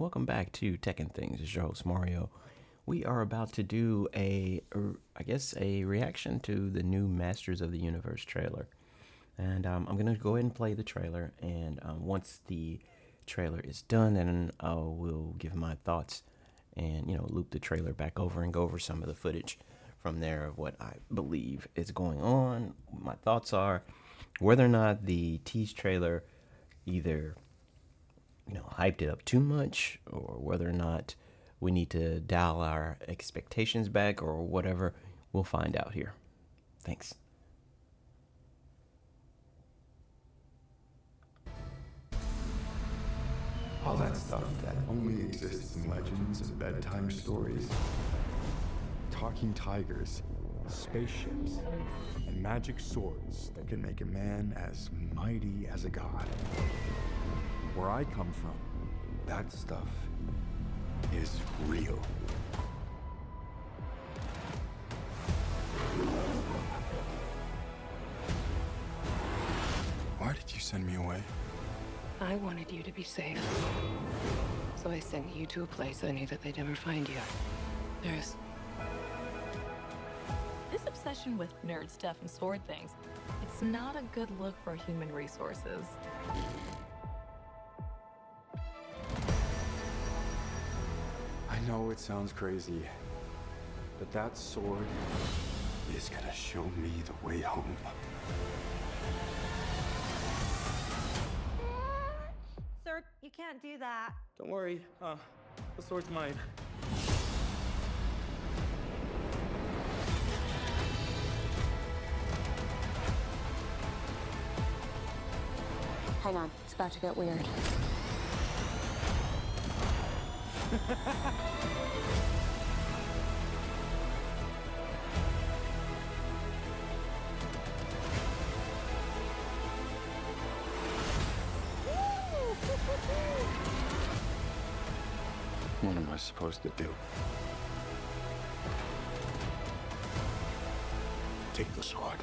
welcome back to Tech and Things. It's your host Mario. We are about to do a reaction to the new Masters of the Universe trailer, and I'm gonna go ahead and play the trailer. And once the trailer is done, then I will give my thoughts, and loop the trailer back over and go over some of the footage from there of what I believe is going on. My thoughts are whether or not the tease trailer either hyped it up too much, or whether or not we need to dial our expectations back, or whatever. We'll find out here. Thanks. All that stuff that only exists in legends and bedtime stories. Talking tigers, spaceships, and magic swords that can make a man as mighty as a god. Where I come from, that stuff is real. Why did you send me away? I wanted you to be safe. So I sent you to a place I knew that they'd never find you. There's... This obsession with nerd stuff and sword things, it's not a good look for human resources. I know it sounds crazy, but that sword is gonna show me the way home. Sir, you can't do that. Don't worry, the sword's mine. Hang on, it's about to get weird. What am I supposed to do? Take the sword.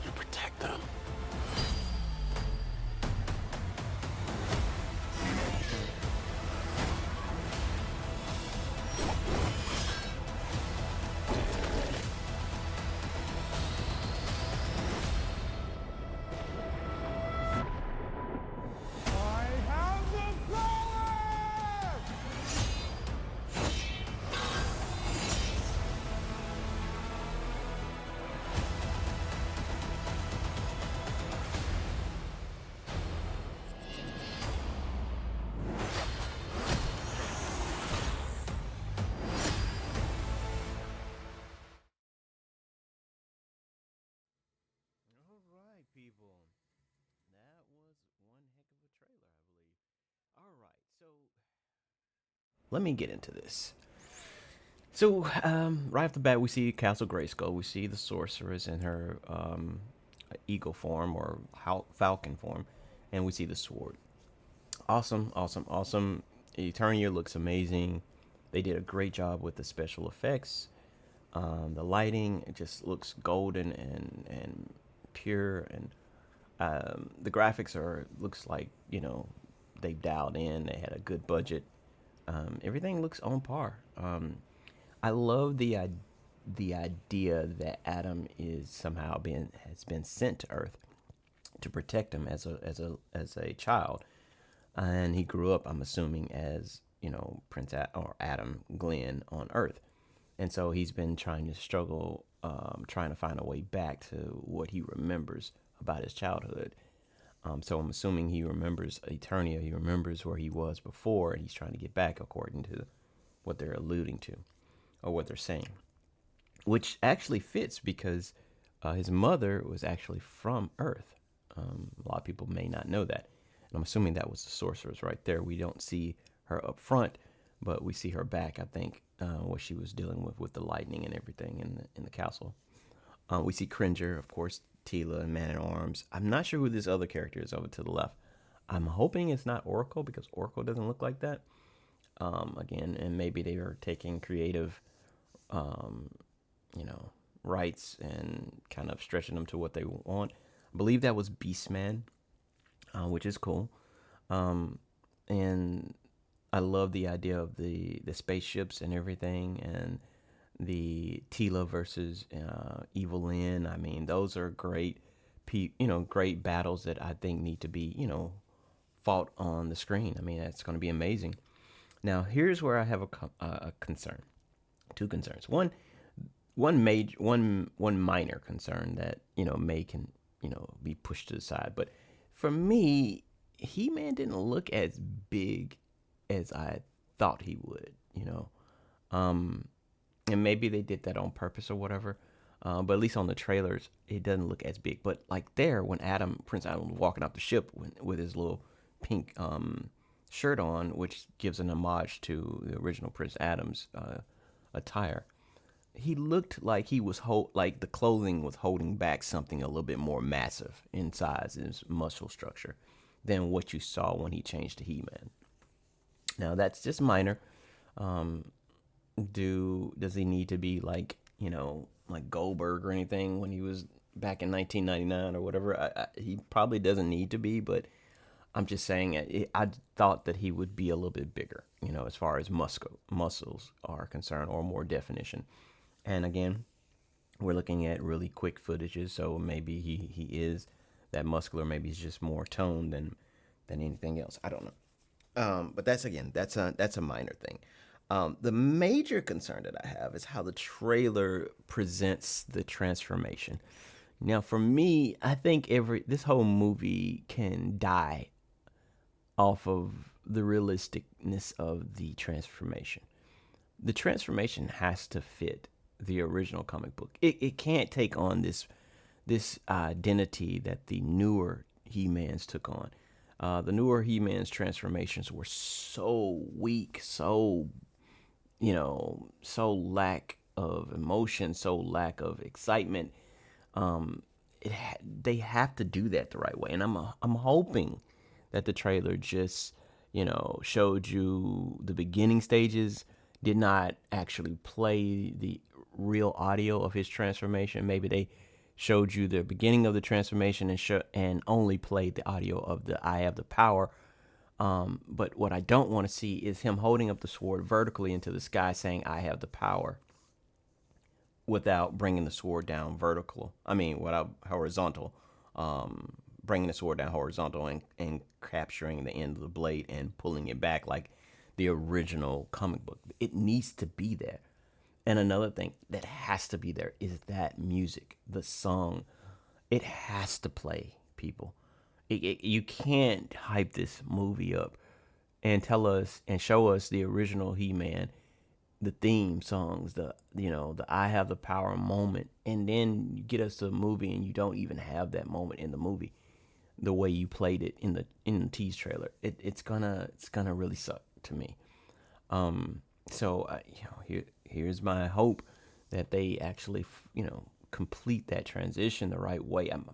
You protect them. All right, people. That was one heck of a trailer, I believe. All right, so let me get into this. So, right off the bat, we see Castle Grayskull. We see the sorceress in her eagle form, or falcon form, and we see the sword. Awesome, awesome, awesome. Eternia looks amazing. They did a great job with the special effects. The lighting, it just looks golden and pure, and the graphics looks like they've dialed in. They had a good budget. Everything looks on par. I love the idea that Adam is somehow has been sent to Earth to protect him as a child, and he grew up, I'm assuming, as Prince or Adam Glenn on Earth, and so he's been trying to struggle, trying to find a way back to what he remembers about his childhood. So I'm assuming he remembers Eternia. He remembers where he was before, and he's trying to get back, according to what they're alluding to, or what they're saying, which actually fits because his mother was actually from Earth. A lot of people may not know that, and I'm assuming that was the sorceress right there. We don't see her up front, but we see her back. I think what she was dealing with the lightning and everything in the castle. We see Cringer, of course, Tila, and Man at Arms. I'm not sure who this other character is over to the left. I'm hoping it's not Oracle, because Oracle doesn't look like that. Again, and maybe they are taking creative, um, rights and kind of stretching them to what they want. I believe that was Beastman, which is cool. And I love the idea of the spaceships and everything, and the Tila versus Evelyn. I mean, those are great, great battles that I think need to be, fought on the screen. I mean, that's going to be amazing. Now, here's where I have a concern, two concerns. One minor concern that may can be pushed to the side, but for me, He-Man didn't look as big as I thought he would. And maybe they did that on purpose or whatever. But at least on the trailers, it doesn't look as big. But like there, when Prince Adam was walking off the ship with his little pink shirt on, which gives an homage to the original Prince Adam's attire, he looked like he was like the clothing was holding back something a little bit more massive in size and his muscle structure than what you saw when he changed to He-Man. Now that's just minor. Does he need to be like like Goldberg or anything when he was back in 1999 or whatever? He probably doesn't need to be, but I'm just saying I thought that he would be a little bit bigger, as far as muscles are concerned, or more definition. And again, we're looking at really quick footages, so maybe he is that muscular. Maybe he's just more toned than anything else. I don't know. But that's a minor thing. The major concern that I have is how the trailer presents the transformation. Now, for me, I think this whole movie can die off of the realisticness of the transformation. The transformation has to fit the original comic book. It can't take on this identity that the newer He-Mans took on. The newer He-Man's transformations were so weak, so lack of emotion, so lack of excitement. They have to do that the right way, and I'm hoping that the trailer just showed you the beginning stages, did not actually play the real audio of his transformation. Maybe they showed you the beginning of the transformation and only played the audio of the "I have the power." But what I don't want to see is him holding up the sword vertically into the sky saying, "I have the power," without bringing the sword down without horizontal, bringing the sword down horizontal and capturing the end of the blade and pulling it back like the original comic book. It needs to be there. And another thing that has to be there is that music, the song. It has to play, people. You can't hype this movie up and tell us and show us the original He-Man, the theme songs, the "I have the power" moment, and then you get us to the movie and you don't even have that moment in the movie the way you played it in the tease trailer. It's gonna really suck to me. So here's my hope that they actually complete that transition the right way. I'm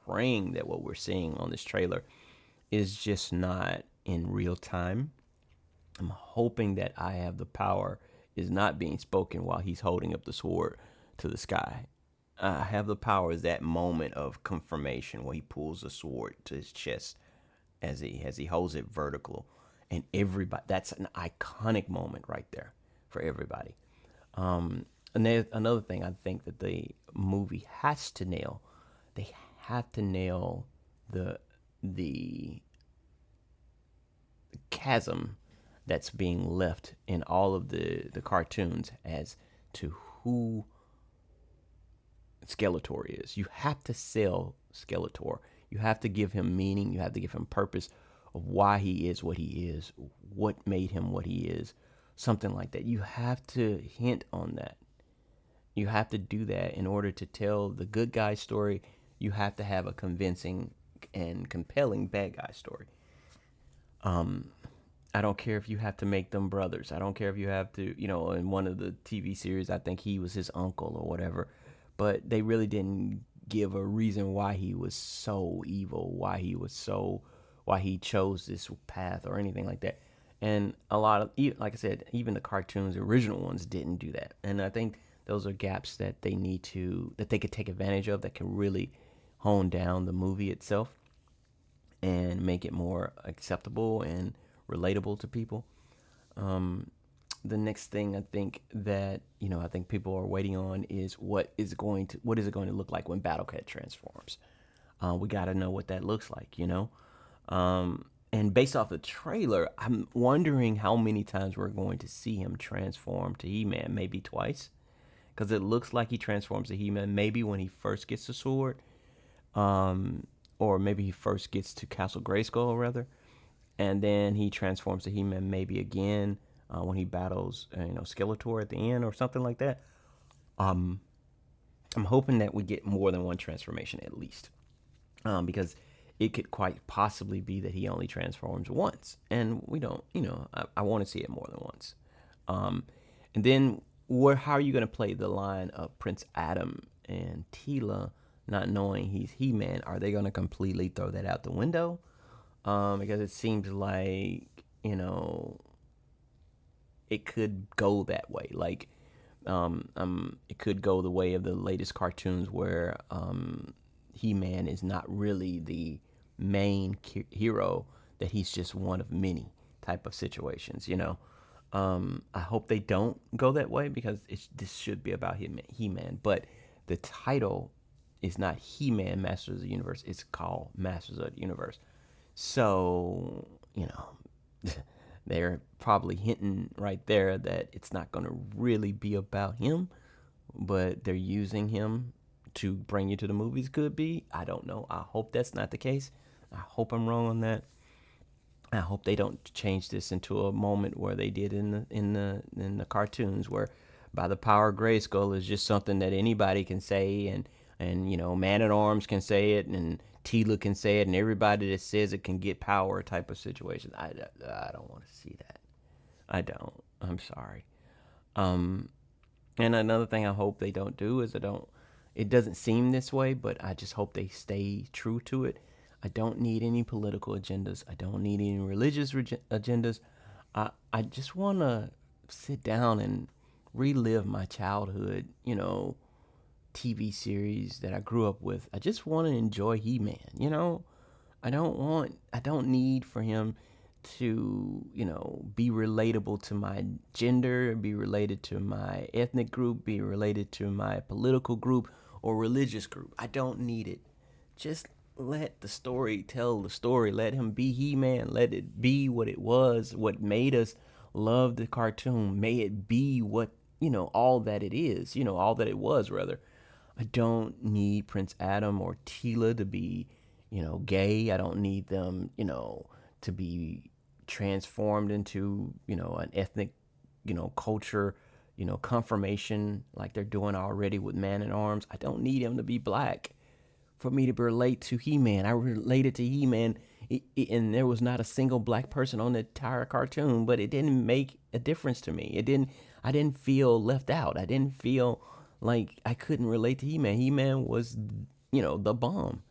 praying that what we're seeing on this trailer is just not in real time. I'm hoping that "I have the power" is not being spoken while he's holding up the sword to the sky. "I have the power" is that moment of confirmation where he pulls the sword to his chest as he holds it vertical, and everybody, that's an iconic moment right there for everybody. And there's another thing I think that the movie has to nail. They have to nail the chasm that's being left in all of the cartoons as to who Skeletor is. You have to sell Skeletor. You have to give him meaning. You have to give him purpose of why he is what he is, what made him what he is, something like that. You have to hint on that. You have to do that in order to tell the good guy story. You have to have a convincing and compelling bad guy story. I don't care if you have to make them brothers. I don't care if you have to, in one of the TV series, I think he was his uncle or whatever. But they really didn't give a reason why he was so evil, why he chose this path or anything like that. And a lot of, like I said, even the cartoons, the original ones, didn't do that. And I think those are gaps that they could take advantage of, that can really hone down the movie itself and make it more acceptable and relatable to people. The next thing I think that I think people are waiting on is what is it going to look like when Battlecat transforms. We got to know what that looks like, and based off the trailer, I'm wondering how many times we're going to see him transform to He-Man. Maybe twice, because it looks like he transforms to He-Man maybe when he first gets the sword, or maybe he first gets to Castle Grayskull rather, and then he transforms to He-Man maybe again when he battles Skeletor at the end or something like that. I'm hoping that we get more than one transformation at least, because it could quite possibly be that he only transforms once, and we don't. I want to see it more than once. And then how are you going to play the line of Prince Adam and Teela not knowing he's He-Man? Are they going to completely throw that out the window? Because it seems like it could go that way. Like, it could go the way of the latest cartoons where He-Man is not really the main hero, that he's just one of many type of situations. I hope they don't go that way, because this should be about He-Man. But the title is not He-Man Masters of the Universe. It's called Masters of the Universe. So, they're probably hinting right there that it's not going to really be about him, but they're using him to bring you to the movies. Could be. I don't know. I hope that's not the case. I hope I'm wrong on that. I hope they don't change this into a moment where they did in the cartoons, where by the power of Grayskull is just something that anybody can say, and Man-at-Arms can say it, and Teela can say it, and everybody that says it can get power type of situation. I don't want to see that. I don't. I'm sorry. And another thing I hope they don't do is it doesn't seem this way, but I just hope they stay true to it. I don't need any political agendas. I don't need any religious agendas. I just want to sit down and relive my childhood, TV series that I grew up with. I just want to enjoy He-Man, I don't need for him to, be relatable to my gender, be related to my ethnic group, be related to my political group or religious group. I don't need it. Just let the story tell the story. Let him be He-Man. Let it be what it was, what made us love the cartoon. May it be what, all that it is, all that it was, rather. I don't need Prince Adam or Teela to be, gay. I don't need them, to be transformed into, an ethnic, culture, confirmation like they're doing already with Man-at-Arms. I don't need him to be black for me to relate to He-Man. I related to He-Man, and there was not a single black person on the entire cartoon, but it didn't make a difference to me. I didn't feel left out. I didn't feel like I couldn't relate to He-Man. He-Man was, the bomb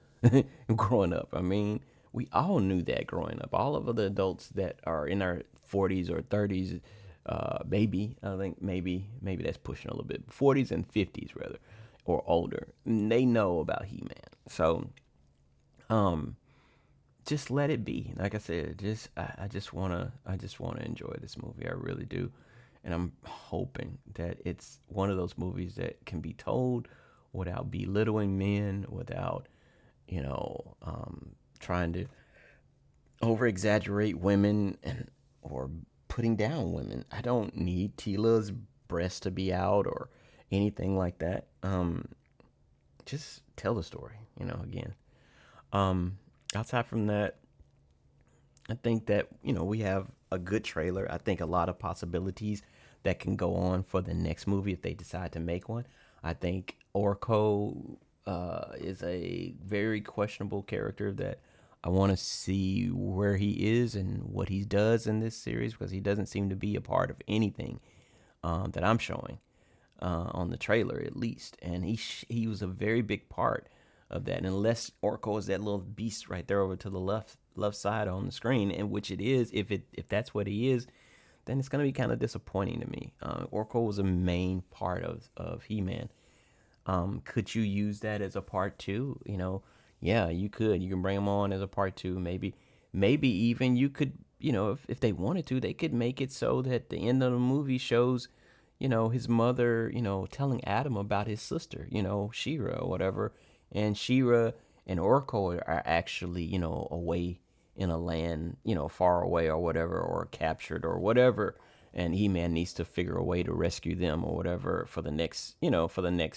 growing up. I mean, we all knew that growing up. All of the adults that are in our 40s or 30s, maybe, I think maybe that's pushing a little bit, 40s and 50s rather, or older, they know about He-Man. So, just let it be. Like I said, I just wanna enjoy this movie. I really do. And I'm hoping that it's one of those movies that can be told without belittling men, without, trying to over exaggerate women or putting down women. I don't need Teela's breasts to be out or anything like that. Just tell the story, again. Outside from that, I think that, we have a good trailer. I think a lot of possibilities that can go on for the next movie if they decide to make one. I think Orko is a very questionable character that I want to see where he is and what he does in this series, because he doesn't seem to be a part of anything that I'm showing on the trailer, at least. And he was a very big part of that. And unless Orko is that little beast right there over to the left side on the screen, and which it is, if that's what he is, then it's going to be kind of disappointing to me. Orko was a main part of He-Man. Could you use that as a part two? Yeah, you could. You can bring him on as a part two. Maybe even you could, if they wanted to, they could make it so that the end of the movie shows, his mother, telling Adam about his sister, Shira or whatever. And Shira and Oracle are actually, away in a land, far away or whatever, or captured or whatever. And He-Man needs to figure a way to rescue them or whatever for the next,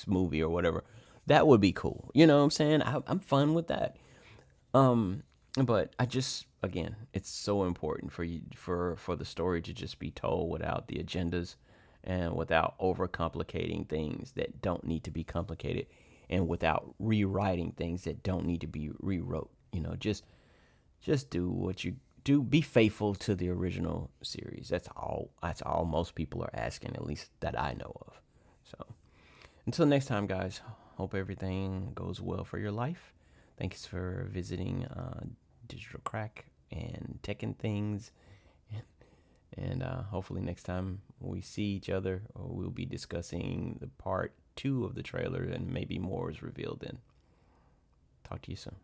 movie or whatever. That would be cool. You know what I'm saying? I'm fun with that. But I just, again, it's so important for the story to just be told without the agendas and without overcomplicating things that don't need to be complicated, and without rewriting things that don't need to be rewrote. Just do what you do. Be faithful to the original series. That's all most people are asking, at least that I know of. So until next time, guys, hope everything goes well for your life. Thanks for visiting Digital Crack and Tekken Things. And hopefully next time we see each other, we'll be discussing the part 2 of the trailer, and maybe more is revealed then. Talk to you soon.